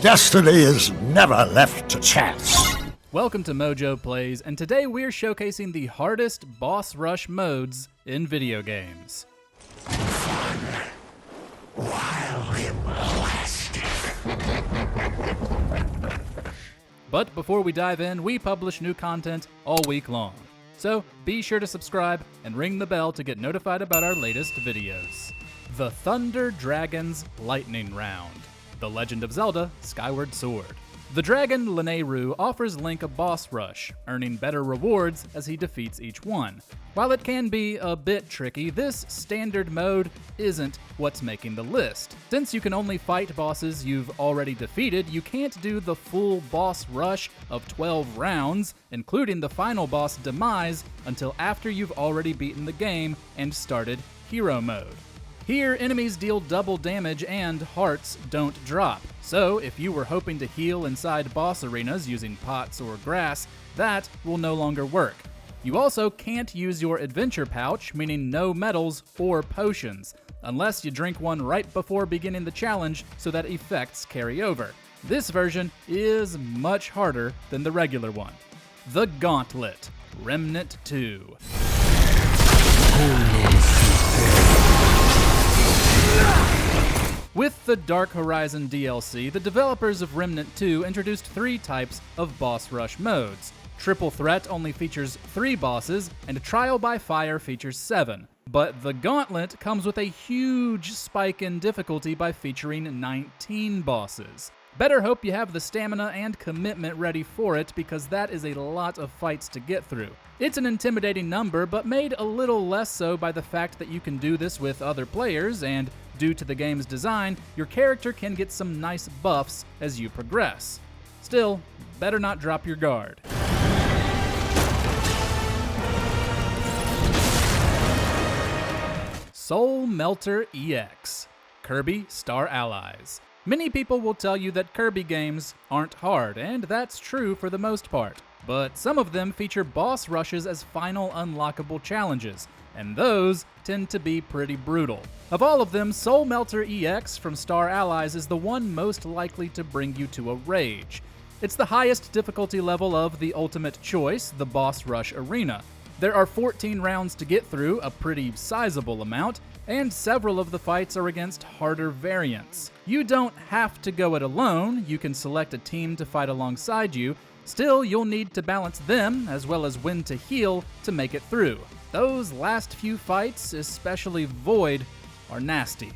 Destiny is never left to chance. Welcome to MojoPlays, and today we're showcasing the hardest boss rush modes in video games. Fun while it lasted. But before we dive in, we publish new content all week long. So be sure to subscribe and ring the bell to get notified about our latest videos. The Thunder Dragon's Lightning Round. The Legend of Zelda Skyward Sword. The dragon Lanayru offers Link a boss rush, earning better rewards as he defeats each one. While it can be a bit tricky, this standard mode isn't what's making the list. Since you can only fight bosses you've already defeated, you can't do the full boss rush of 12 rounds, including the final boss Demise, until after you've already beaten the game and started hero mode. Here, enemies deal double damage and hearts don't drop. So, if you were hoping to heal inside boss arenas using pots or grass, that will no longer work. You also can't use your adventure pouch, meaning no medals or potions, unless you drink one right before beginning the challenge so that effects carry over. This version is much harder than the regular one. The Gauntlet, Remnant 2. With the Dark Horizon DLC, the developers of Remnant 2 introduced 3 types of boss rush modes. Triple Threat only features 3 bosses, and Trial by Fire features 7. But the Gauntlet comes with a huge spike in difficulty by featuring 19 bosses. Better hope you have the stamina and commitment ready for it, because that is a lot of fights to get through. It's an intimidating number, but made a little less so by the fact that you can do this with other players, and due to the game's design, your character can get some nice buffs as you progress. Still, better not drop your guard. Soulmelter EX, Kirby Star Allies. Many people will tell you that Kirby games aren't hard, and that's true for the most part. But some of them feature boss rushes as final unlockable challenges, and those tend to be pretty brutal. Of all of them, Soulmelter EX from Star Allies is the one most likely to bring you to a rage. It's the highest difficulty level of the ultimate choice, the boss rush arena. There are 14 rounds to get through, a pretty sizable amount, and several of the fights are against harder variants. You don't have to go it alone, you can select a team to fight alongside you. Still, you'll need to balance them, as well as when to heal to make it through. Those last few fights, especially Void, are nasty.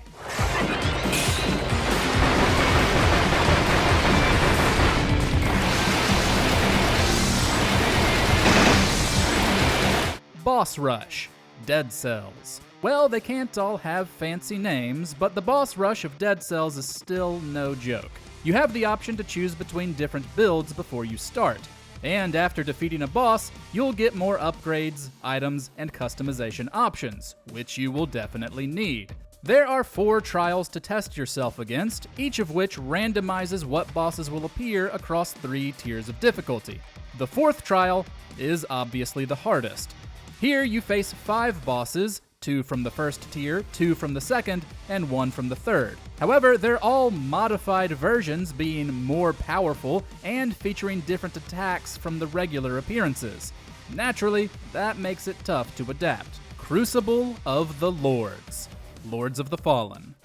Boss Rush, Dead Cells. Well, they can't all have fancy names, but the boss rush of Dead Cells is still no joke. You have the option to choose between different builds before you start, and after defeating a boss, you'll get more upgrades, items, and customization options, which you will definitely need. There are 4 trials to test yourself against, each of which randomizes what bosses will appear across 3 tiers of difficulty. The 4th trial is obviously the hardest. Here you face 5 bosses, 2 from the first tier, 2 from the second, and 1 from the third. However, they're all modified versions, being more powerful and featuring different attacks from the regular appearances. Naturally, that makes it tough to adapt. Crucible of the Lords, Lords of the Fallen.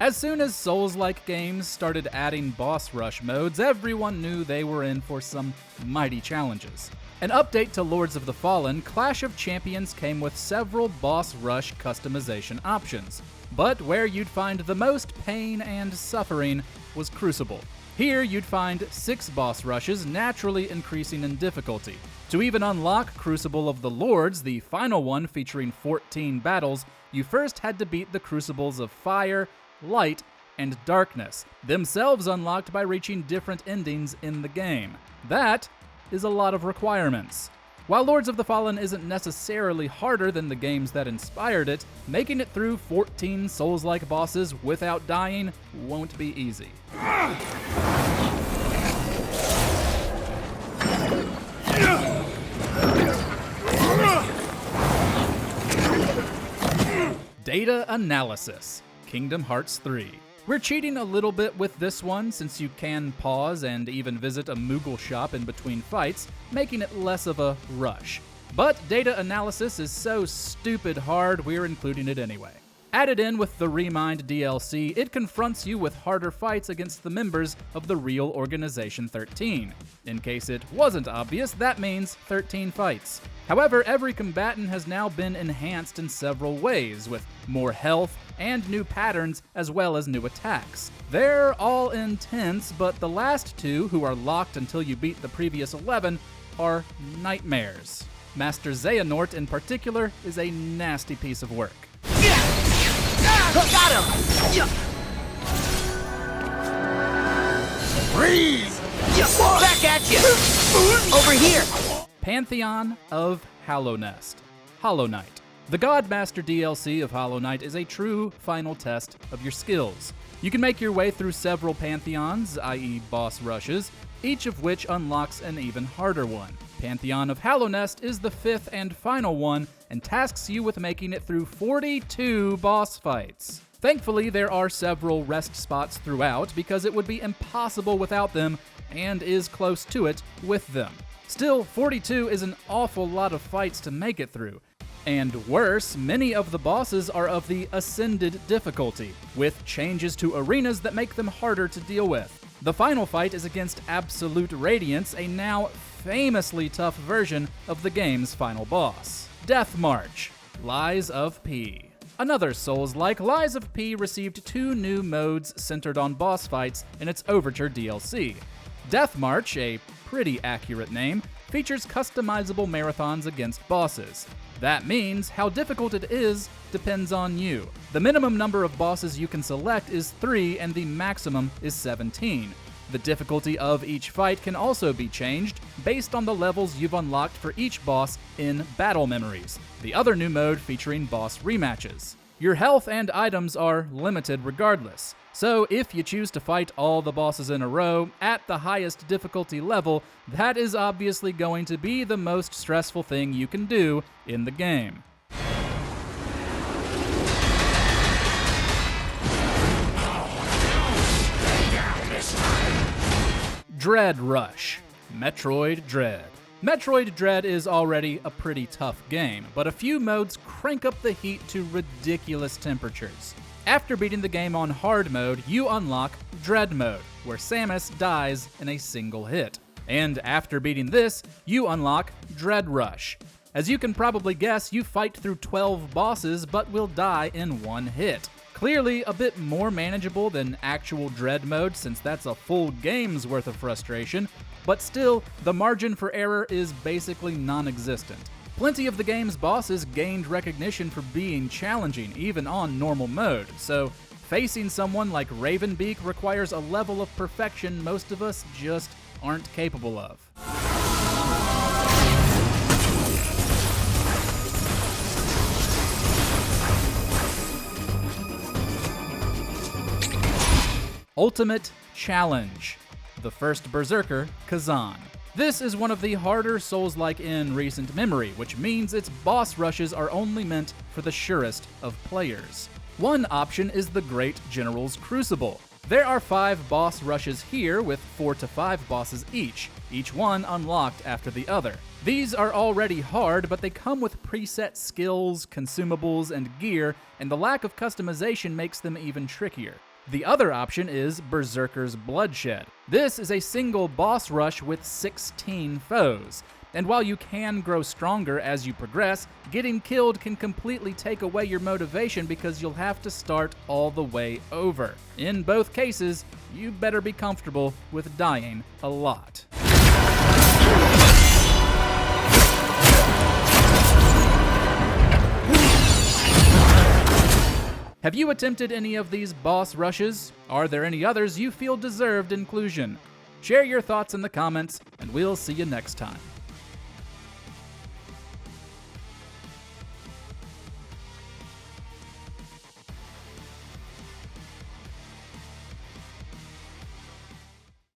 As soon as Souls-like games started adding boss rush modes, everyone knew they were in for some mighty challenges. An update to Lords of the Fallen, Clash of Champions came with several boss rush customization options, but where you'd find the most pain and suffering was Crucible. Here you'd find 6 boss rushes, naturally increasing in difficulty. To even unlock Crucible of the Lords, the final one featuring 14 battles, you first had to beat the Crucibles of Fire, Light, and Darkness, themselves unlocked by reaching different endings in the game. That is a lot of requirements. While Lords of the Fallen isn't necessarily harder than the games that inspired it, making it through 14 Souls-like bosses without dying won't be easy. Data Analysis, Kingdom Hearts 3. We're cheating a little bit with this one since you can pause and even visit a Moogle shop in between fights, making it less of a rush. But data analysis is so stupid hard, we're including it anyway. Added in with the Remind DLC, it confronts you with harder fights against the members of the real Organization 13. In case it wasn't obvious, that means 13 fights. However, every combatant has now been enhanced in several ways, with more health and new patterns as well as new attacks. They're all intense, but the last two, who are locked until you beat the previous 11, are nightmares. Master Xehanort in particular is a nasty piece of work. Got him! Freeze! Back at you! Over here! Pantheon of Hallownest, Hollow Knight. The Godmaster DLC of Hollow Knight is a true final test of your skills. You can make your way through several pantheons, i.e. boss rushes, each of which unlocks an even harder one. Pantheon of Hallownest is the fifth and final one, and tasks you with making it through 42 boss fights. Thankfully, there are several rest spots throughout because it would be impossible without them, and is close to it with them. Still, 42 is an awful lot of fights to make it through. And worse, many of the bosses are of the Ascended difficulty, with changes to arenas that make them harder to deal with. The final fight is against Absolute Radiance, a now famously tough version of the game's final boss. Death March, Lies of P. Another Souls-like, Lies of P received 2 new modes centered on boss fights in its Overture DLC. Death March, a pretty accurate name, features customizable marathons against bosses. That means how difficult it is depends on you. The minimum number of bosses you can select is 3 and the maximum is 17. The difficulty of each fight can also be changed based on the levels you've unlocked for each boss in Battle Memories, the other new mode featuring boss rematches. Your health and items are limited regardless, so if you choose to fight all the bosses in a row at the highest difficulty level, that is obviously going to be the most stressful thing you can do in the game. Dread Rush, Metroid Dread. Metroid Dread is already a pretty tough game, but a few modes crank up the heat to ridiculous temperatures. After beating the game on hard mode, you unlock Dread mode, where Samus dies in a single hit. And after beating this, you unlock Dread Rush. As you can probably guess, you fight through 12 bosses but will die in one hit. Clearly a bit more manageable than actual Dread mode since that's a full game's worth of frustration, but still, the margin for error is basically non-existent. Plenty of the game's bosses gained recognition for being challenging, even on normal mode, so facing someone like Ravenbeak requires a level of perfection most of us just aren't capable of. Ultimate Challenge, the first Berserker, Kazan. This is one of the harder Souls-like in recent memory, which means its boss rushes are only meant for the surest of players. One option is the Great General's Crucible. There are 5 boss rushes here with 4 to 5 bosses each one unlocked after the other. These are already hard, but they come with preset skills, consumables, and gear, and the lack of customization makes them even trickier. The other option is Berserker's Bloodshed. This is a single boss rush with 16 foes. And while you can grow stronger as you progress, getting killed can completely take away your motivation because you'll have to start all the way over. In both cases, you better be comfortable with dying a lot. Have you attempted any of these boss rushes? Are there any others you feel deserved inclusion? Share your thoughts in the comments, and we'll see you next time.